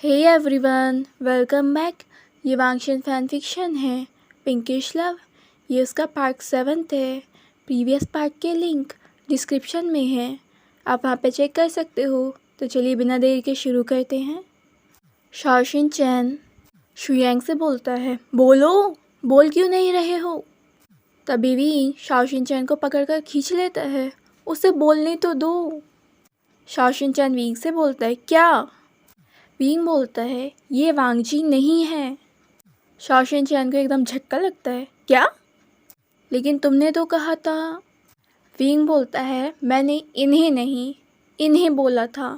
Hey everyone, welcome back. ये वांगशन fan fiction है pinkish love. ये उसका पार्ट 7 है। प्रीवियस पार्ट के लिंक डिस्क्रिप्शन में है, आप वहाँ पे चेक कर सकते हो। तो चलिए बिना देरी के शुरू करते हैं। शाओशिन चैन शुयांग से बोलता है, बोलो, बोल क्यों नहीं रहे हो। तभी भी शाओशिन चैन को पकड़कर खींच लेता है, उसे बोलने तो दो। शाओशिन चैन वींग से बोलता है, क्या। वींग बोलता है, ये वांगजी नहीं है। शाओशिन चैन को एकदम झटका लगता है, क्या, लेकिन तुमने तो कहा था। वींग बोलता है, मैंने इन्हें नहीं, इन्हें बोला था।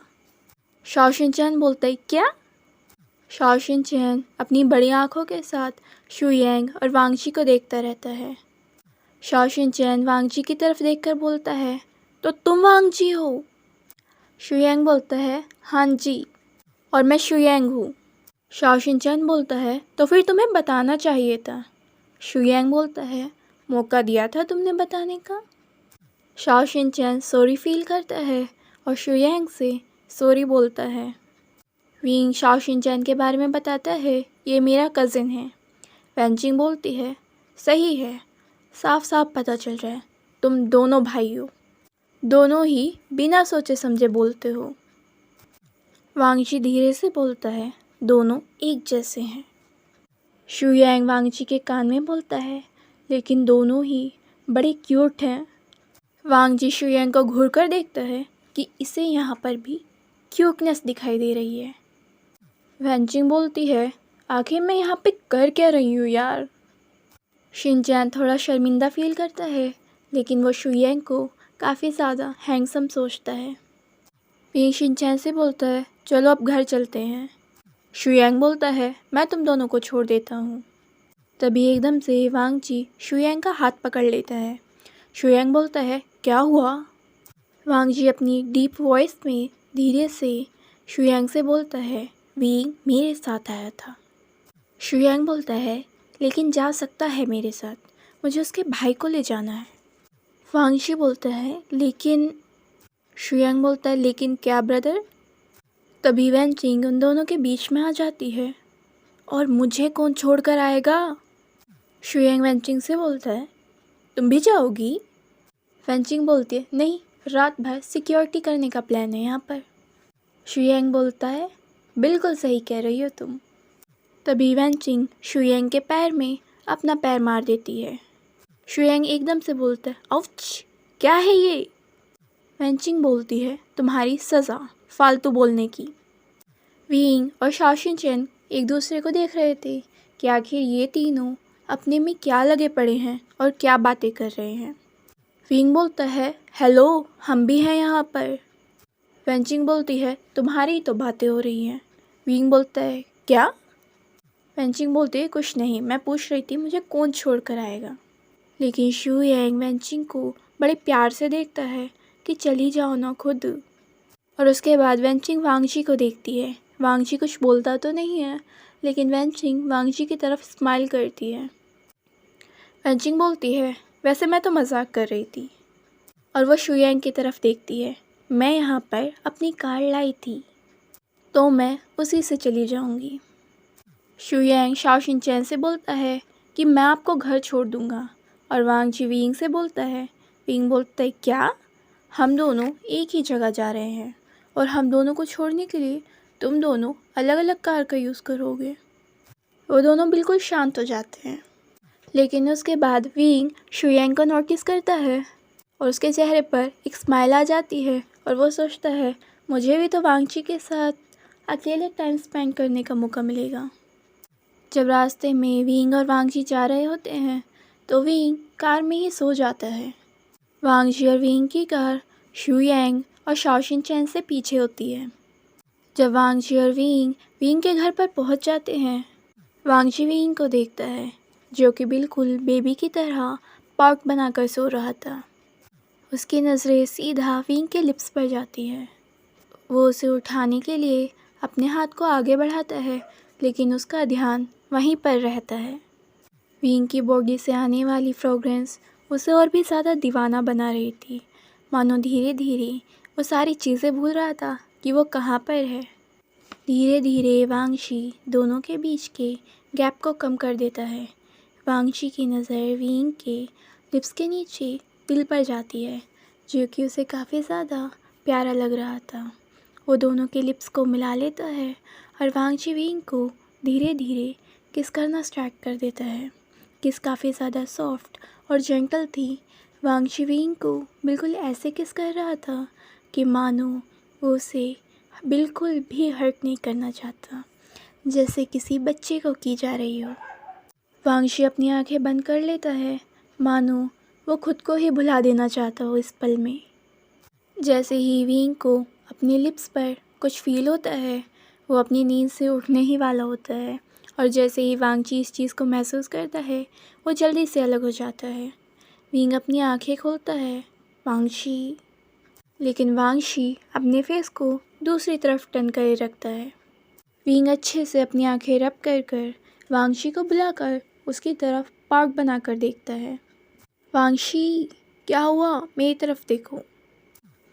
शाओशिन चैन बोलता है, क्या। शाओशिन चैन अपनी बड़ी आंखों के साथ शुयांग और वांगजी को देखता रहता है। शाओशिन चैन वांगजी की तरफ देखकर बोलता है, तो तुम वांगजी हो। शुयांग बोलता है, हाँ जी, और मैं शुयांग हूँ। शाओशिन चैन बोलता है, तो फिर तुम्हें बताना चाहिए था। शुयांग बोलता है, मौका दिया था तुमने बताने का। शाओशिन चैन सॉरी फील करता है और शुयांग से सॉरी बोलता है। विंग शाओशिन चैन के बारे में बताता है, ये मेरा कज़िन है। वैनचिंग बोलती है, सही है, साफ साफ पता चल रहा है तुम दोनों भाई हो, दोनों ही बिना सोचे समझे बोलते हो। वांगजी धीरे से बोलता है, दोनों एक जैसे हैं। शुयांग वांगजी के कान में बोलता है, लेकिन दोनों ही बड़े क्यूट हैं। वांगजी शुयांग को घूर कर देखता है कि इसे यहाँ पर भी क्यूटनेस दिखाई दे रही है। वैनचिंग बोलती है, आखिर मैं यहाँ पे कर क्या रही हूँ यार। शिनचैन थोड़ा शर्मिंदा फील करता है, लेकिन वो शुयांग को काफ़ी ज़्यादा हैंडसम सोचता है। विंग शिनचैन से बोलता है, चलो अब घर चलते हैं। शुयांग बोलता है, मैं तुम दोनों को छोड़ देता हूँ। तभी एकदम से वांगजी शुयांग का हाथ पकड़ लेता है। शुयांग बोलता है, क्या हुआ। वांगजी अपनी डीप वॉइस में धीरे से शुयांग से बोलता है, विंग मेरे साथ आया था। शुयांग बोलता है, लेकिन जा सकता है मेरे साथ, मुझे उसके भाई को ले जाना है। वांगजी बोलता है, लेकिन। शुयांग बोलता है, लेकिन क्या ब्रदर। तभी वैनचिंग उन दोनों के बीच में आ जाती है, और मुझे कौन छोड़ कर आएगा। शुयांग वैनचिंग से बोलता है, तुम भी जाओगी। वैनचिंग बोलती है, नहीं, रात भर सिक्योरिटी करने का प्लान है यहाँ पर। शुयांग बोलता है, बिल्कुल सही कह रही हो तुम। तभी वैनचिंग शुयांग के पैर में अपना पैर मार देती है। शुयांग एकदम से बोलता है, आउच, क्या है ये। वैनचिंग बोलती है, तुम्हारी सज़ा फालतू बोलने की। विंग और शाओशिन चैन एक दूसरे को देख रहे थे कि आखिर ये तीनों अपने में क्या लगे पड़े हैं और क्या बातें कर रहे हैं। विंग बोलता है, हेलो, हम भी हैं यहाँ पर। वैनचिंग बोलती है, तुम्हारी तो बातें हो रही हैं। विंग बोलता है, क्या। वैनचिंग बोलती है, कुछ नहीं, मैं पूछ रही थी मुझे कौन छोड़ कर आएगा। लेकिन शुयांग वैनचिंग को बड़े प्यार से देखता है कि चली जाओ ना खुद। और उसके बाद वैनचिंग वांगजी को देखती है। वांगजी कुछ बोलता तो नहीं है, लेकिन वैनचिंग वांगजी की तरफ स्माइल करती है। वैनचिंग बोलती है, वैसे मैं तो मजाक कर रही थी। और वो शुयांग की तरफ देखती है, मैं यहाँ पर अपनी कार लाई थी, तो मैं उसी से चली जाऊँगी। शुयांग शाओशिन चैन से बोलता है कि मैं आपको घर छोड़ दूँगा। और वांगजी विंग से बोलता है। विंग बोलता है, क्या, हम दोनों एक ही जगह जा रहे हैं, और हम दोनों को छोड़ने के लिए तुम दोनों अलग अलग कार का यूज़ करोगे। वो दोनों बिल्कुल शांत हो जाते हैं। लेकिन उसके बाद विंग शुयांग को नोटिस करता है, और उसके चेहरे पर एक स्माइल आ जाती है, और वो सोचता है, मुझे भी तो वांगजी के साथ अकेले टाइम स्पेंड करने का मौका मिलेगा। जब रास्ते में विंग और वांगजी जा रहे होते हैं, तो विंग कार में ही सो जाता है। वांगजी और विंग की कार शुयांग और शाओशिन चैन से पीछे होती है। जब वांगजी और विंग विंग के घर पर पहुंच जाते हैं, वांगजी विंग को देखता है, जो कि बिल्कुल बेबी की तरह पॉट बनाकर सो रहा था। उसकी नज़रें सीधा विंग के लिप्स पर जाती है। वो उसे उठाने के लिए अपने हाथ को आगे बढ़ाता है, लेकिन उसका ध्यान वहीं पर रहता है। विंग की बॉडी से आने वाली फ्रेग्रेंस उसे और भी ज़्यादा दीवाना बना रही थी, मानो धीरे धीरे वो सारी चीज़ें भूल रहा था कि वो कहाँ पर है। धीरे धीरे वांगशी दोनों के बीच के गैप को कम कर देता है। वांगशी की नज़र विंग के लिप्स के नीचे दिल पर जाती है, जो कि उसे काफ़ी ज़्यादा प्यारा लग रहा था। वो दोनों के लिप्स को मिला लेता है और वांगशी विंग को धीरे धीरे किस करना स्टार्ट कर देता है। किस काफ़ी ज़्यादा सॉफ्ट और जेंटल थी। वांगशी विंग को बिल्कुल ऐसे किस कर रहा था कि मानो वो उसे बिल्कुल भी हर्ट नहीं करना चाहता, जैसे किसी बच्चे को की जा रही हो। वांगशी अपनी आंखें बंद कर लेता है, मानो वो खुद को ही भुला देना चाहता हो इस पल में। जैसे ही विंग को अपने लिप्स पर कुछ फील होता है, वो अपनी नींद से उठने ही वाला होता है। और जैसे ही वांगशी इस चीज़ को महसूस करता है, वो जल्दी से अलग हो जाता है। विंग अपनी आंखें खोलता है, वांगशी, लेकिन वांगशी अपने फेस को दूसरी तरफ टर्न करे रखता है। विंग अच्छे से अपनी आंखें रब कर कर वांगशी को बुलाकर उसकी तरफ पार्ट बनाकर देखता है। वांगशी, क्या हुआ? मेरी तरफ देखो।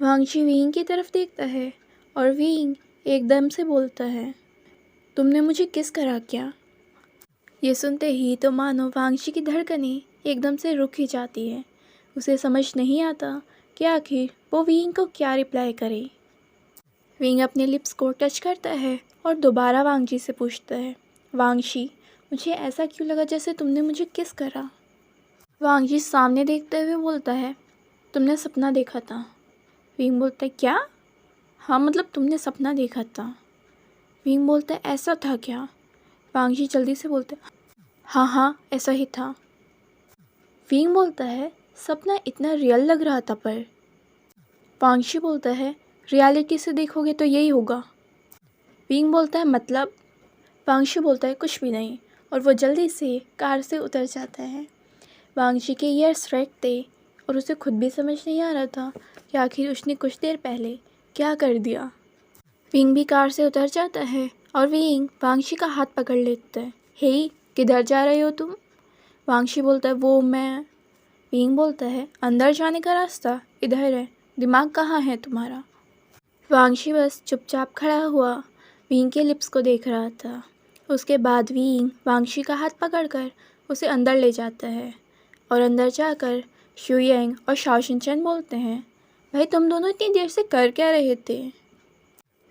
वांगशी विंग की तरफ देखता है और विंग एकदम से बोलता है, तुमने मुझे किस करा क्या? ये सुनते ही तो मानो वांगशी की धड़कनें एकदम से रुक ही जाती है। उसे समझ नहीं आता कि आखिर वो विंग को क्या रिप्लाई करे। विंग अपने लिप्स को टच करता है और दोबारा वांगशी से पूछता है, वांगशी, मुझे ऐसा क्यों लगा जैसे तुमने मुझे किस करा? वांगशी सामने देखते हुए बोलता है, तुमने सपना देखा था। विंग बोलता है, क्या? हाँ, मतलब तुमने सपना देखा था। विंग बोलता है, ऐसा था क्या? वांगशी जल्दी से बोलता है, हाँ हाँ, ऐसा ही था। विंग बोलता है, सपना इतना रियल लग रहा था पर। वांगशी बोलता है, रियलिटी से देखोगे तो यही होगा। विंग बोलता है, मतलब? वांगशी बोलता है, कुछ भी नहीं, और वो जल्दी से कार से उतर जाता है। वांगशी के ईयर्स रेड थे और उसे खुद भी समझ नहीं आ रहा था कि आखिर उसने कुछ देर पहले क्या कर दिया। विंग भी कार से उतर जाता है और विंग वांगशी का हाथ पकड़ लेता है। हे, किधर जा रहे हो तुम? वांगशी बोलता है, वो मैं। विंग बोलता है, अंदर जाने का रास्ता इधर है, दिमाग कहाँ है तुम्हारा? वांगशी बस चुपचाप खड़ा हुआ विंग के लिप्स को देख रहा था। उसके बाद विंग वांगशी का हाथ पकड़कर उसे अंदर ले जाता है और अंदर जाकर शुयांग और शाओशिनचैन बोलते हैं, भाई तुम दोनों इतनी देर से कर क्या रहे थे?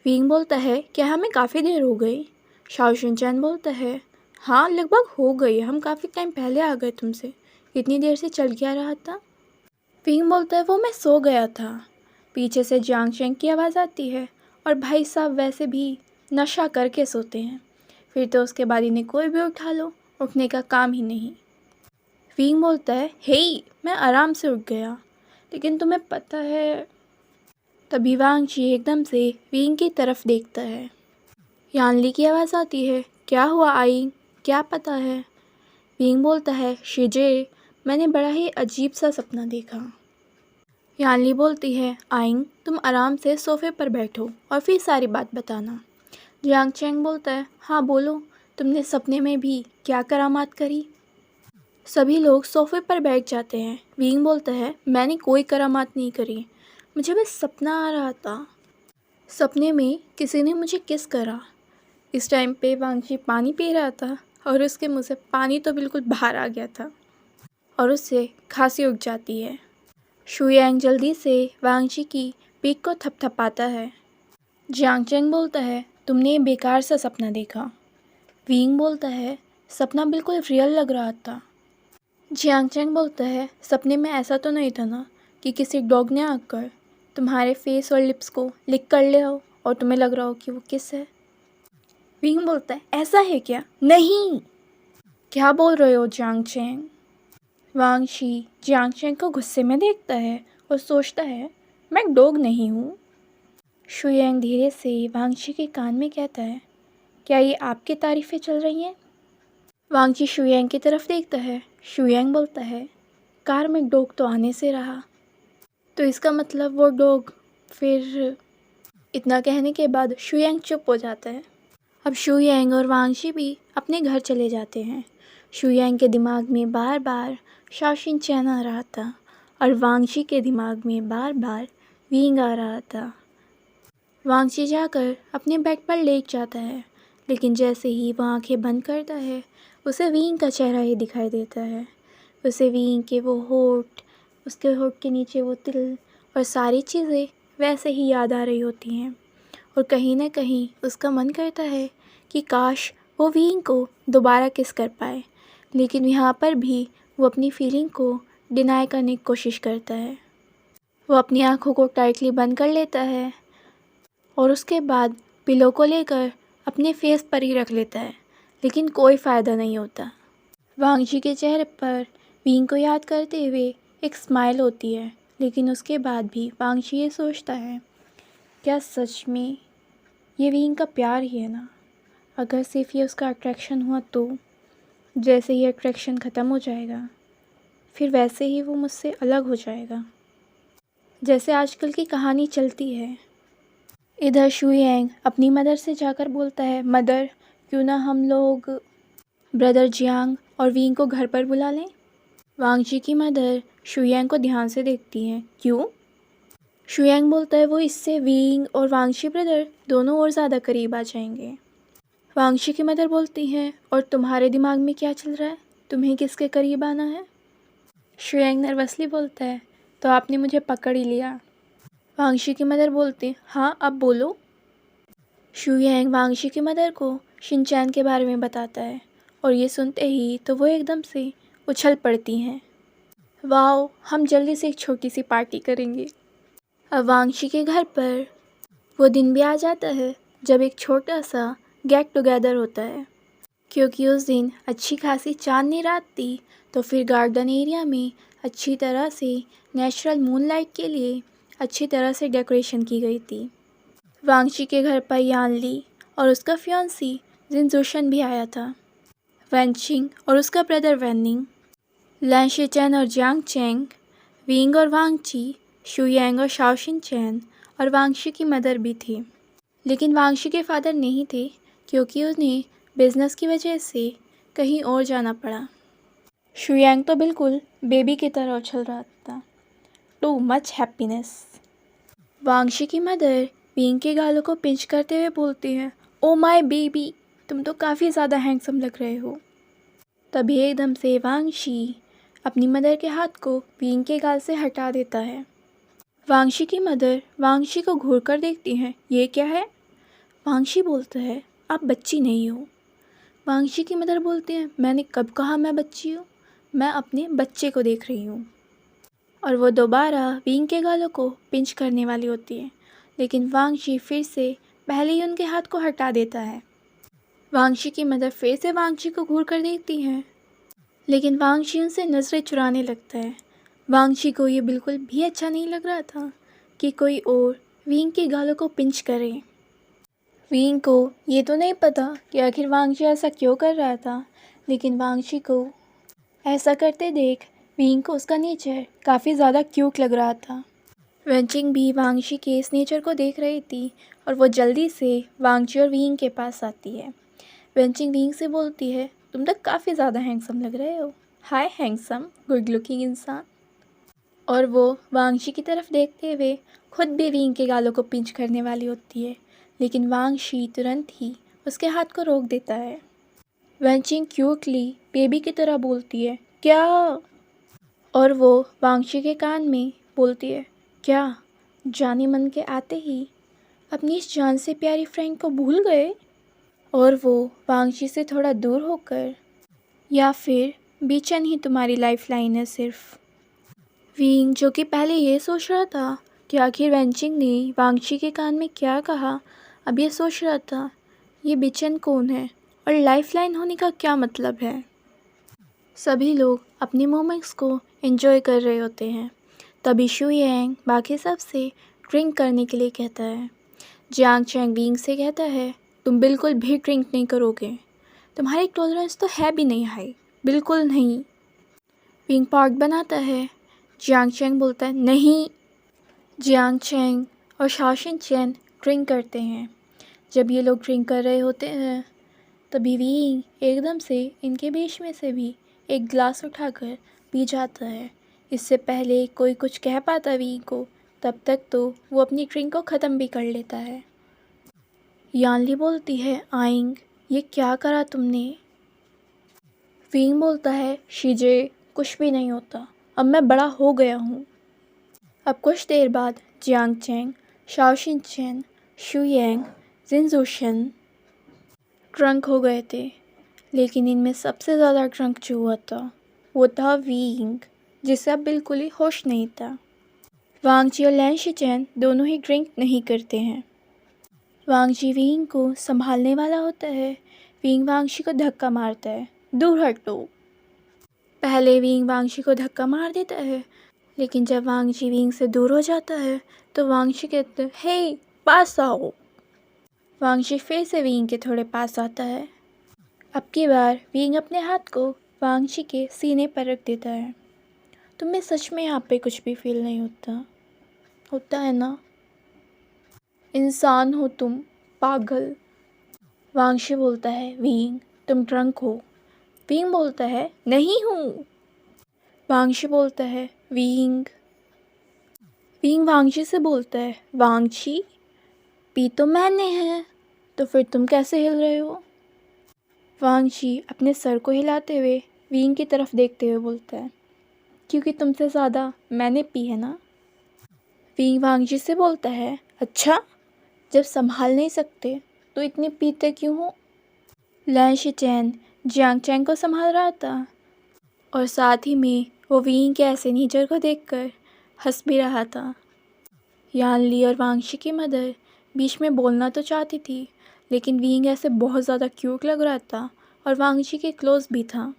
विंग बोलता है, क्या हमें काफ़ी देर हो गई? शाओशिनचैन बोलता है, हाँ लगभग हो गई, हम काफ़ी टाइम पहले आ गए तुमसे, इतनी देर से चल क्या रहा था? विंग बोलता है, वो मैं सो गया था। पीछे से जियांग शेंग की आवाज़ आती है और भाई साहब वैसे भी नशा करके सोते हैं, फिर तो उसके बाद इन्हें कोई भी उठा लो, उठने का काम ही नहीं। विंग बोलता है, हे, मैं आराम से उठ गया, लेकिन तुम्हें पता है। तभी वांगशी एकदम से विंग की तरफ देखता है। यानली की आवाज़ आती है, क्या हुआ आइंग, क्या पता है? विंग बोलता है, शिजे, मैंने बड़ा ही अजीब सा सपना देखा। यानली बोलती है, आइंग, तुम आराम से सोफे पर बैठो और फिर सारी बात बताना। जियांग चैंग बोलता है, हाँ बोलो, तुमने सपने में भी क्या करामात करी? सभी लोग सोफे पर बैठ जाते हैं। विंग बोलता है, मैंने कोई करामात नहीं करी, मुझे बस सपना आ रहा था। सपने में किसी ने मुझे किस करा। इस टाइम पे वांगशी पानी पी रहा था और उसके मुंह से पानी तो बिल्कुल बाहर आ गया था और उससे खांसी उठ जाती है। शुयांग जल्दी से वांगशी की पीठ को थपथपाता है। जियांग चैंग बोलता है, तुमने ये बेकार सा सपना देखा। विंग बोलता है, सपना बिल्कुल रियल लग रहा था। जियांग चैंग बोलता है, सपने में ऐसा तो नहीं था ना कि किसी डॉग ने आकर तुम्हारे फेस और लिप्स को लिक कर लिया हो और तुम्हें लग रहा हो कि वो किस है? विंग बोलता है, ऐसा है क्या? नहीं। क्या बोल रहे हो जियांग चैंग? वांगशी जियांग चैंग को गुस्से में देखता है और सोचता है, मैं एक डॉग नहीं हूँ। शुयांग धीरे से वांगशी के कान में कहता है, क्या ये आपकी तारीफ़ें चल रही हैं? वांगशी शुयांग की तरफ देखता है। शुयांग बोलता है, कार में डॉग तो आने से रहा, तो इसका मतलब वो डॉग फिर। इतना कहने के बाद शुयांग चुप हो जाता है। अब शुयांग और वांगशी भी अपने घर चले जाते हैं। शुयांग के दिमाग में बार बार शाओशिनचैन आ रहा था और वांगशी के दिमाग में बार बार विंग आ रहा था। वांगची जाकर अपने बेड पर लेट जाता है, लेकिन जैसे ही वह आंखें बंद करता है उसे विंग का चेहरा ही दिखाई देता है। उसे विंग के वो होठ, उसके होठ के नीचे वो तिल और सारी चीज़ें वैसे ही याद आ रही होती हैं। और कहीं ना कहीं उसका मन करता है कि काश वो विंग को दोबारा किस कर पाए, लेकिन यहाँ पर भी वो अपनी फीलिंग को डिनाई करने की कोशिश करता है। वो अपनी आंखों को टाइटली बंद कर लेता है और उसके बाद पिलो को लेकर अपने फेस पर ही रख लेता है, लेकिन कोई फ़ायदा नहीं होता। वांगजी के चेहरे पर विंग को याद करते हुए एक स्माइल होती है, लेकिन उसके बाद भी वांगजी ये सोचता है, क्या सच में ये विंग का प्यार ही है ना? अगर सिर्फ ये उसका अट्रैक्शन हुआ तो जैसे ही अट्रैक्शन ख़त्म हो जाएगा फिर वैसे ही वो मुझसे अलग हो जाएगा, जैसे आजकल की कहानी चलती है। इधर शुयांग अपनी मदर से जाकर बोलता है, मदर क्यों ना हम लोग ब्रदर जियांग और विंग को घर पर बुला लें। वांगजी की मदर शुयांग को ध्यान से देखती हैं। क्यों? शुयांग बोलता है, वो इससे विंग और वांगजी ब्रदर दोनों और ज़्यादा करीब आ जाएंगे। वांगजी की मदर बोलती हैं, और तुम्हारे दिमाग में क्या चल रहा है? तुम्हें किसके करीब आना है? शुयांग नर्वसली बोलता है, तो आपने मुझे पकड़ ही लिया। वांगजी की मदर बोलती, हाँ अब बोलो। शुयांग वांगजी की मदर को शिनचैन के बारे में बताता है, और ये सुनते ही तो वो एकदम से उछल पड़ती हैं। वाओ, हम जल्दी से एक छोटी सी पार्टी करेंगे। अब वांगजी के घर पर वो दिन भी आ जाता है जब एक छोटा सा गेट टुगेदर होता है, क्योंकि उस दिन अच्छी खासी चांदनी रात थी, तो फिर गार्डन एरिया में अच्छी तरह से नेचुरल मूनलाइट के लिए अच्छी तरह से डेकोरेशन की गई थी। वांगजी के घर पर यानली और उसका फियांसी जिनजुशन भी आया था। वैनचिंग और उसका ब्रदर वैनिंग, लैन शिचैन और जियांग चैंग, विंग और वांगची, शुयांग और शाओशिन चैन और वांगशी की मदर भी थी। लेकिन वांगशी के फादर नहीं थे, क्योंकि उन्हें बिजनेस की वजह से कहीं और जाना पड़ा। शुयांग तो बिल्कुल बेबी की तरह उछल रहा था। Too much happiness. वांगशी की मदर विंग के गालों को पिंच करते हुए बोलती है, ओ माय बेबी, तुम तो काफ़ी ज़्यादा हैंडसम लग रहे हो। तभी एकदम से वांगशी अपनी मदर के हाथ को विंग के गाल से हटा देता है। वांगशी की मदर वांगशी को घूर कर देखती हैं, ये क्या है? वांगशी बोलता है, आप बच्ची नहीं हो। वांगशी की मदर बोलती है, मैंने कब कहा मैं बच्ची हूँ? मैं अपने बच्चे को देख रही हूँ। और वो दोबारा विंग के गालों को पिंच करने वाली होती है, लेकिन वांगशी फिर से पहले ही उनके हाथ को हटा देता है। वांगशी की मदर फिर से वांगशी को घूर कर देखती हैं, लेकिन वांगशी उनसे नज़रें चुराने लगता है। वांगशी को ये बिल्कुल भी अच्छा नहीं लग रहा था कि कोई और विंग के गालों को पिंच करे। विंग को ये तो नहीं पता कि आखिर वांगशी ऐसा क्यों कर रहा था, लेकिन वांगशी को ऐसा करते देख विंग को उसका नेचर काफ़ी ज़्यादा क्यूट लग रहा था। वेंचिंग भी वांगशी के इस नेचर को देख रही थी, और वो जल्दी से वांगशी और विंग के पास आती है। वेंचिंग विंग से बोलती है, तुम तो काफ़ी ज़्यादा हैंडसम लग रहे हो। हाय हैंडसम गुड लुकिंग इंसान। और वो वांगशी की तरफ देखते हुए खुद भी विंग के गालों को पिंच करने वाली होती है, लेकिन वांगशी तुरंत ही उसके हाथ को रोक देता है। वेंचिंग क्यूटली बेबी की तरह बोलती है, क्या? और वो वांगशी के कान में बोलती है, क्या जाने मन के आते ही अपनी इस जान से प्यारी फ्रेंड को भूल गए? और वो वांगशी से थोड़ा दूर होकर, या फिर बीचन ही तुम्हारी लाइफ लाइन है सिर्फ। विंग, जो कि पहले ये सोच रहा था कि आखिर वेंचिंग ने वांगशी के कान में क्या कहा, अब ये सोच रहा था ये बीचन कौन है और लाइफ लाइन होने का क्या मतलब है। सभी लोग अपने मोमेंट्स को एंजॉय कर रहे होते हैं। तभी शुयांग बाकी सब से ड्रिंक करने के लिए कहता है। जियांग चैंग विंग से कहता है, तुम बिल्कुल भी ड्रिंक नहीं करोगे, तुम्हारी टॉलरेंस तो है भी नहीं हाई, बिल्कुल नहीं। विंग पार्ट बनाता है। जियांग चैंग बोलता है, नहीं। जियांग चैंग और शाओशिन चैन ड्रिंक करते हैं। जब ये लोग ड्रिंक कर रहे होते हैं तभी विंग एकदम से इनके बीच में से भी एक गिलास उठाकर पी जाता है। इससे पहले कोई कुछ कह पाता विंग को, तब तक तो वो अपनी ड्रिंक को ख़त्म भी कर लेता है। यानली बोलती है, आइंग, ये क्या करा तुमने? विंग बोलता है, शीजे, कुछ भी नहीं होता, अब मैं बड़ा हो गया हूँ। अब कुछ देर बाद जियांग चैंग, शाओ शिनचैन, शू यांग, जिनजूशन ड्रंक हो गए थे, लेकिन इनमें सबसे ज़्यादा ड्रंक जो हुआ था वो था विंग, जिसे अब बिल्कुल ही होश नहीं था। वांग जी और लैन शिचैन दोनों ही ड्रिंक नहीं करते हैं। वांग जी विंग को संभालने वाला होता है। विंग वांगशी को धक्का मारता है, दूर हटो। पहले विंग वांगशी को धक्का मार देता है, लेकिन जब वांगशी विंग से दूर हो जाता है तो वांगशी कहते हैं, हे पास आओ। वांगशी फिर से विंग के थोड़े पास आता है। अब की बार विंग अपने हाथ को वांगशी के सीने पर रख देता है। तुम्हें सच में यहाँ पे कुछ भी फील नहीं होता है ना? इंसान हो तुम, पागल। वांगशी बोलता है, विंग तुम ड्रंक हो। विंग बोलता है, नहीं हूँ। वांगशी बोलता है, विंग। विंग वांगशी से बोलता है, वांगशी पी तो मैंने है, तो फिर तुम कैसे हिल रहे हो? वांगशी अपने सर को हिलाते हुए विंग की तरफ देखते हुए बोलता है, क्योंकि तुमसे ज़्यादा मैंने पी है ना। विंग वांगशी से बोलता है, अच्छा, जब संभाल नहीं सकते तो इतने पीते क्यों हो? लैन शिचैन जियांग चैंग को संभाल रहा था और साथ ही में वो विंग के ऐसे नेचर को देखकर हंस भी रहा था। यानली और वांगशी की मदर बीच में बोलना तो चाहती थी, लेकिन विंग ऐसे बहुत ज़्यादा क्यूट लग रहा था और वांगशी के क्लोज भी था।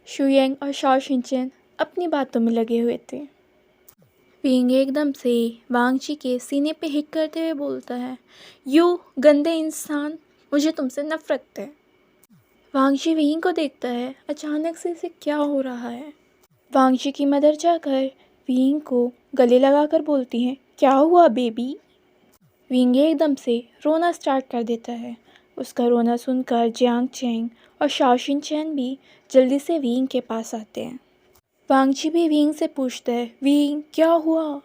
शू यांग और शाओ शिनचैन अपनी बातों में लगे हुए थे। विंग एकदम से वांगशी के सीने पे हिट करते हुए बोलता है, यू गंदे इंसान, मुझे तुमसे नफरत है। वांगशी विंग को देखता है, अचानक से इसे क्या हो रहा है। वांगशी की मदर जाकर विंग को गले लगाकर बोलती है, क्या हुआ बेबी? विंग एकदम से रोना स्टार्ट कर देता है। उसका रोना सुनकर जियांग चैंग और शाओ शिनचैन भी जल्दी से विंग के पास आते हैं। वांगशी भी विंग से पूछता है, विंग क्या हुआ?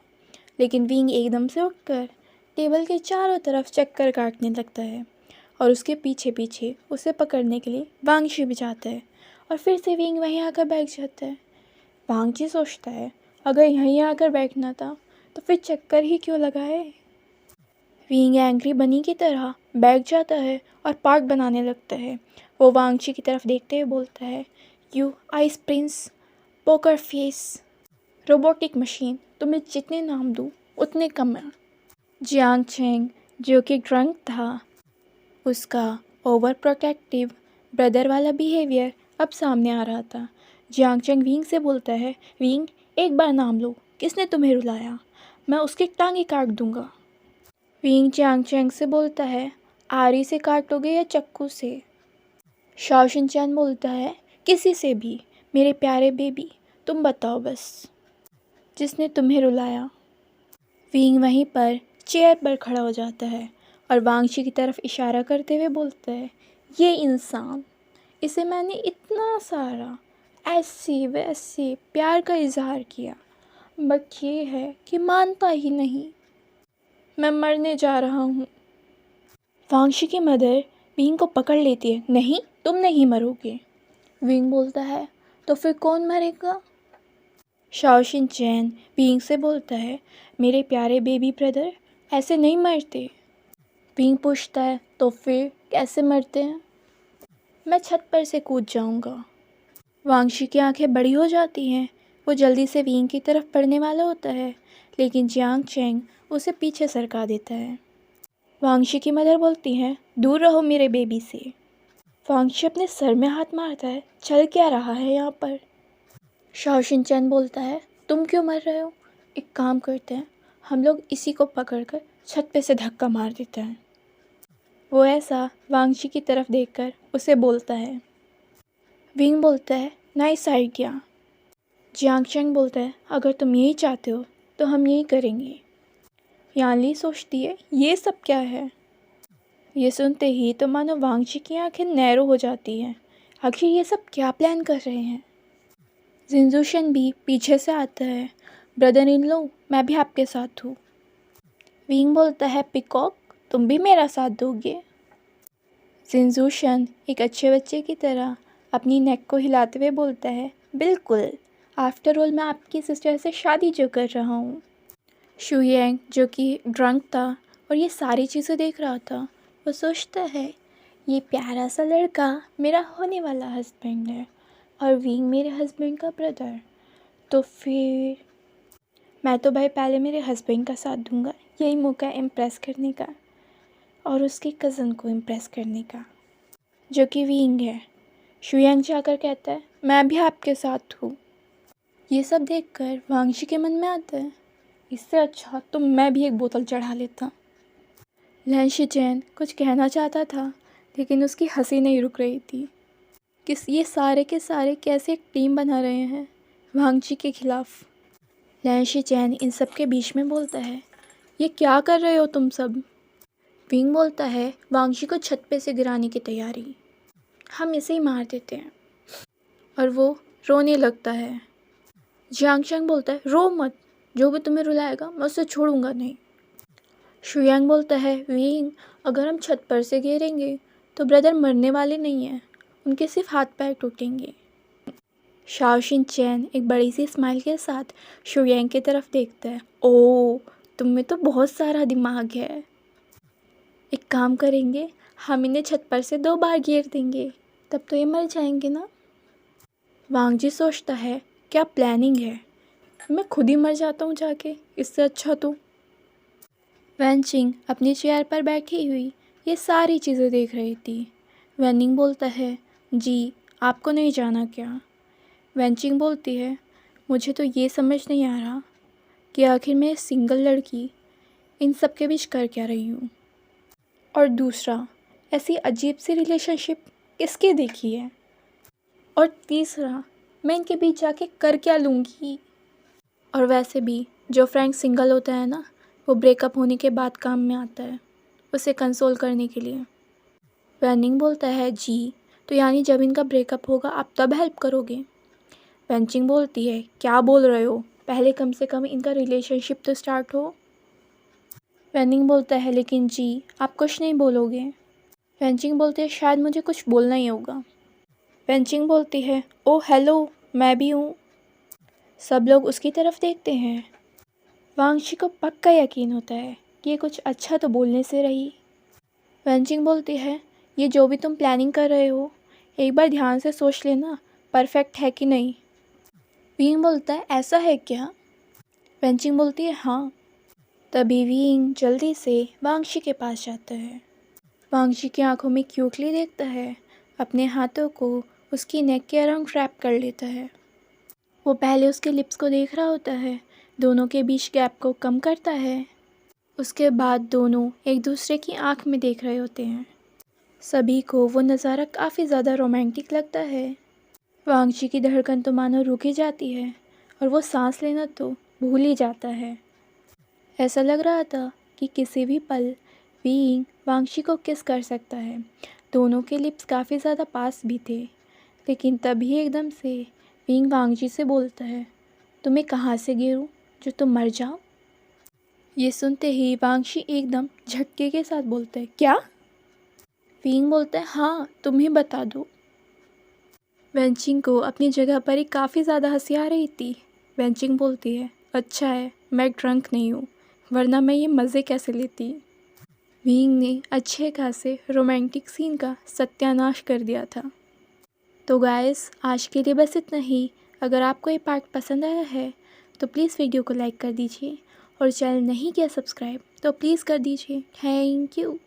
लेकिन विंग एकदम से उठकर टेबल के चारों तरफ चक्कर काटने लगता है और उसके पीछे पीछे उसे पकड़ने के लिए वांगशी भी जाता है और फिर से विंग वहीं आकर बैठ जाता है। वांगशी सोचता है, अगर यहीं आकर बैठना था तो फिर चक्कर ही क्यों लगाए। विंग एंग्री बनी की तरह बैठ जाता है और पार्क बनाने लगता है। वो वांगशी की तरफ देखते हुए बोलता है, you ice Prince, poker face, robotic machine, तुम्हें जितने नाम दूँ उतने कम है। जियांग चैंग जो कि ड्रंक था, उसका ओवर प्रोटेक्टिव ब्रदर वाला बिहेवियर अब सामने आ रहा था। जियांग चैंग विंग से बोलता है, विंग एक बार नाम लो, किसने तुम्हें रुलाया? मैं उसकी टांगें काट दूंगा। विंग जियांग चैंग से बोलता है, आरी से काटोगे या चक्कू से? शाओ शिनचैन बोलता है, किसी से भी, मेरे प्यारे बेबी, तुम बताओ बस, जिसने तुम्हें रुलाया। विंग वहीं पर चेयर पर खड़ा हो जाता है और वांगशी की तरफ इशारा करते हुए बोलता है, ये इंसान, इसे मैंने इतना सारा ऐसे वैसे प्यार का इजहार किया, बट ये है कि मानता ही नहीं। मैं मरने जा रहा हूँ। वांगशी की मदर विंग को पकड़ लेती है, नहीं, तुम नहीं मरोगे। विंग बोलता है, तो फिर कौन मरेगा? शाओ शिनचैन विंग से बोलता है, मेरे प्यारे बेबी ब्रदर ऐसे नहीं मरते। विंग पूछता है, तो फिर कैसे मरते हैं? मैं छत पर से कूद जाऊंगा। वांगशी की आंखें बड़ी हो जाती हैं। वो जल्दी से विंग की तरफ बढ़ने वाला होता है, लेकिन जियांग चैंग उसे पीछे सरका देता है। वांगशी की मदर बोलती हैं, दूर रहो मेरे बेबी से। वांगशी अपने सर में हाथ मारता है, चल क्या रहा है यहाँ पर? शाओ शिनचैन बोलता है, तुम क्यों मर रहे हो? एक काम करते हैं, हम लोग इसी को पकड़कर छत पे से धक्का मार देते हैं। वो ऐसा वांगशी की तरफ देखकर उसे बोलता है। विंग बोलता है, नाइस आइडिया। जियांग चैंग बोलता है, अगर तुम यही चाहते हो तो हम यही करेंगे। यानली सोचती है, ये सब क्या है? ये सुनते ही तो मानो वांगशी की आंखें नैरो हो जाती हैं। आखिर ये सब क्या प्लान कर रहे हैं? जिनजूशन भी पीछे से आता है, ब्रदर इन लो, मैं भी आपके साथ हूँ। विंग बोलता है, पिकॉक, तुम भी मेरा साथ दोगे? जिनजूशन एक अच्छे बच्चे की तरह अपनी नेक को हिलाते हुए बोलता है, बिल्कुल, आफ्टर ऑल मैं आपकी सिस्टर से शादी जो कर रहा हूँ। शुयांग जो कि ड्रंक था और ये सारी चीज़ें देख रहा था, वो सोचता है ये प्यारा सा लड़का मेरा होने वाला हस्बैंड है और विंग मेरे हस्बैंड का ब्रदर, तो फिर मैं तो भाई पहले मेरे हस्बैंड का साथ दूंगा, यही मौका इम्प्रेस करने का और उसके कज़न को इम्प्रेस करने का जो कि विंग है। शुयांग जाकर कहता है, मैं भी आपके साथ हूँ। ये सब देखकर वांगशी के मन में आता है, इससे अच्छा तो मैं भी एक बोतल चढ़ा लेता। लैन शिचेन कुछ कहना चाहता था लेकिन उसकी हंसी नहीं रुक रही थी कि ये सारे के सारे कैसे एक टीम बना रहे हैं वांगची के खिलाफ। लैन शिचेन इन सब के बीच में बोलता है, ये क्या कर रहे हो तुम सब? विंग बोलता है, वांगशी को छत पे से गिराने की तैयारी, हम इसे ही मार देते हैं। और वो रोने लगता है। जियांगशैंग बोलता है, रो मत, जो भी तुम्हें रुलाएगा मैं उसे छोड़ूंगा नहीं। शुयांग बोलता है, विंग, अगर हम छत पर से गिरेंगे तो ब्रदर मरने वाले नहीं हैं, उनके सिर्फ हाथ पैर टूटेंगे। शाओशिन चैन एक बड़ी सी स्माइल के साथ शुयांग की तरफ देखता है, ओह, तुम में तो बहुत सारा दिमाग है। एक काम करेंगे, हम इन्हें छत पर से 2 बार गिर देंगे, तब तो ये मर जाएंगे ना। वांगजी सोचता है, क्या प्लानिंग है, मैं खुद ही मर जाता हूँ जाके, इससे अच्छा तो। वैनचिंग अपनी चेयर पर बैठी हुई ये सारी चीज़ें देख रही थी। वैनिंग बोलता है, जी आपको नहीं जाना क्या? वैनचिंग बोलती है, मुझे तो ये समझ नहीं आ रहा कि आखिर मैं सिंगल लड़की इन सब के बीच कर क्या रही हूँ, और दूसरा ऐसी अजीब सी रिलेशनशिप किसकी देखी है, और तीसरा मैं इनके बीच जाके कर क्या लूँगी। और वैसे भी जो फ्रेंड सिंगल होता है ना, वो ब्रेकअप होने के बाद काम में आता है, उसे कंसोल करने के लिए। वैनिंग बोलता है, जी तो यानी जब इनका ब्रेकअप होगा आप तब हेल्प करोगे? वैनचिंग बोलती है, क्या बोल रहे हो, पहले कम से कम इनका रिलेशनशिप तो स्टार्ट हो। वैनिंग बोलता है, लेकिन जी आप कुछ नहीं बोलोगे? वैनचिंग बोलती है, शायद मुझे कुछ बोलना ही होगा। वैनचिंग बोलती है, ओ हेलो, मैं भी हूँ। सब लोग उसकी तरफ देखते हैं। वांगशी को पक्का यकीन होता है कि ये कुछ अच्छा तो बोलने से रही। वैनचिंग बोलती है, ये जो भी तुम प्लानिंग कर रहे हो एक बार ध्यान से सोच लेना, परफेक्ट है कि नहीं। विंग बोलता है, ऐसा है क्या? वैनचिंग बोलती है, हाँ। तभी विंग जल्दी से वांगशी के पास जाता है। वांगशी की आंखों में क्यूटली देखता है, अपने हाथों को उसकी नेक के अराउंड रैप कर लेता है। वो पहले उसके लिप्स को देख रहा होता है, दोनों के बीच गैप को कम करता है, उसके बाद दोनों एक दूसरे की आंख में देख रहे होते हैं। सभी को वो नज़ारा काफ़ी ज़्यादा रोमांटिक लगता है। वांगशी की धड़कन तो मानो रुक ही जाती है और वो सांस लेना तो भूल ही जाता है। ऐसा लग रहा था कि किसी भी पल विंग वांगशी को किस कर सकता है। दोनों के लिप्स काफ़ी ज़्यादा पास भी थे, लेकिन तभी एकदम से विंग वांगशी से बोलता है, तुम्हें कहाँ से गिरूं जो तुम मर जाओ? ये सुनते ही वांगशी एकदम झटके के साथ बोलता है, क्या? विंग बोलता है, हाँ तुम ही बता दो। वैनचिंग को अपनी जगह पर ही काफ़ी ज़्यादा हंसी आ रही थी। वैनचिंग बोलती है, अच्छा है मैं ड्रंक नहीं हूँ, वरना मैं ये मज़े कैसे लेती। विंग ने अच्छे खासे रोमांटिक सीन का सत्यानाश कर दिया था। तो गाइस आज के लिए बस इतना ही। अगर आपको ये पार्ट पसंद आया है तो प्लीज़ वीडियो को लाइक कर दीजिए और चैनल नहीं किया सब्सक्राइब तो प्लीज़ कर दीजिए। Thank you.